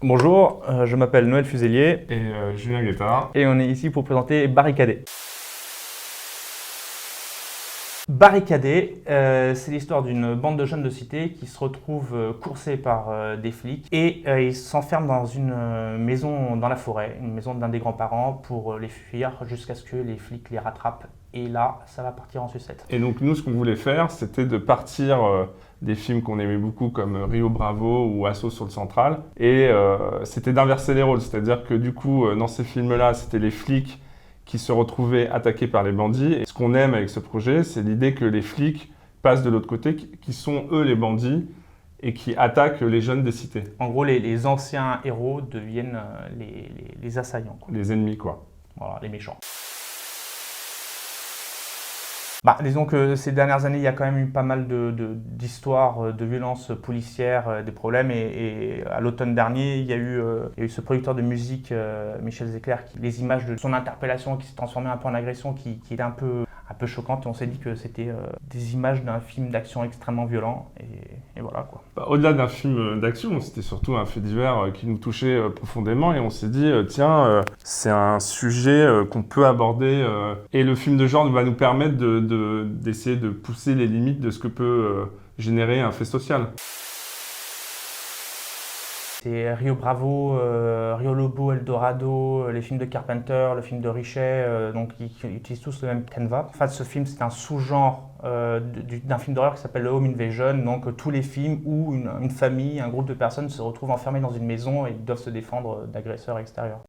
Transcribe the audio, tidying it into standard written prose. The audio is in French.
Bonjour, je m'appelle Noël Fuselier Et Julien Guettard. et on est ici pour présenter Barricadé. Barricadé, c'est l'histoire d'une bande de jeunes de cité qui se retrouvent coursés par des flics et ils s'enferment dans une maison dans la forêt, une maison d'un des grands-parents pour les fuir jusqu'à ce que les flics les rattrapent. Et là, ça va partir en sucette. Et donc nous, ce qu'on voulait faire, c'était de partir des films qu'on aimait beaucoup comme Rio Bravo ou Assaut sur le Central. Et c'était d'inverser les rôles, c'est-à-dire que du coup, dans ces films-là, c'était les flics qui se retrouvaient attaqués par les bandits. Et ce qu'on aime avec ce projet, c'est l'idée que les flics passent de l'autre côté, qui sont eux les bandits et qui attaquent les jeunes des cités, En gros, les anciens héros deviennent les assaillants, quoi. les ennemis quoi. Voilà, les méchants. Disons que ces dernières années, il y a quand même eu pas mal d'histoires de violences policières, des problèmes. Et à l'automne dernier, il y a eu ce producteur de musique, Michel Zecler, les images de son interpellation qui s'est transformée un peu en agression, qui était un peu choquante. Et on s'est dit que c'était des images d'un film d'action extrêmement violent. Et voilà quoi. Au-delà d'un film d'action, c'était surtout un fait divers qui nous touchait profondément et on s'est dit, tiens, c'est un sujet qu'on peut aborder et le film de genre va nous permettre d'essayer de pousser les limites de ce que peut générer un fait social. C'est Rio Bravo, Rio Lobo, Eldorado, les films de Carpenter, le film de Richet, donc ils utilisent tous le même canevas. En fait, ce film, c'est un sous-genre d'un film d'horreur qui s'appelle le Home Invasion, donc tous les films où une famille, un groupe de personnes se retrouvent enfermés dans une maison et ils doivent se défendre d'agresseurs extérieurs.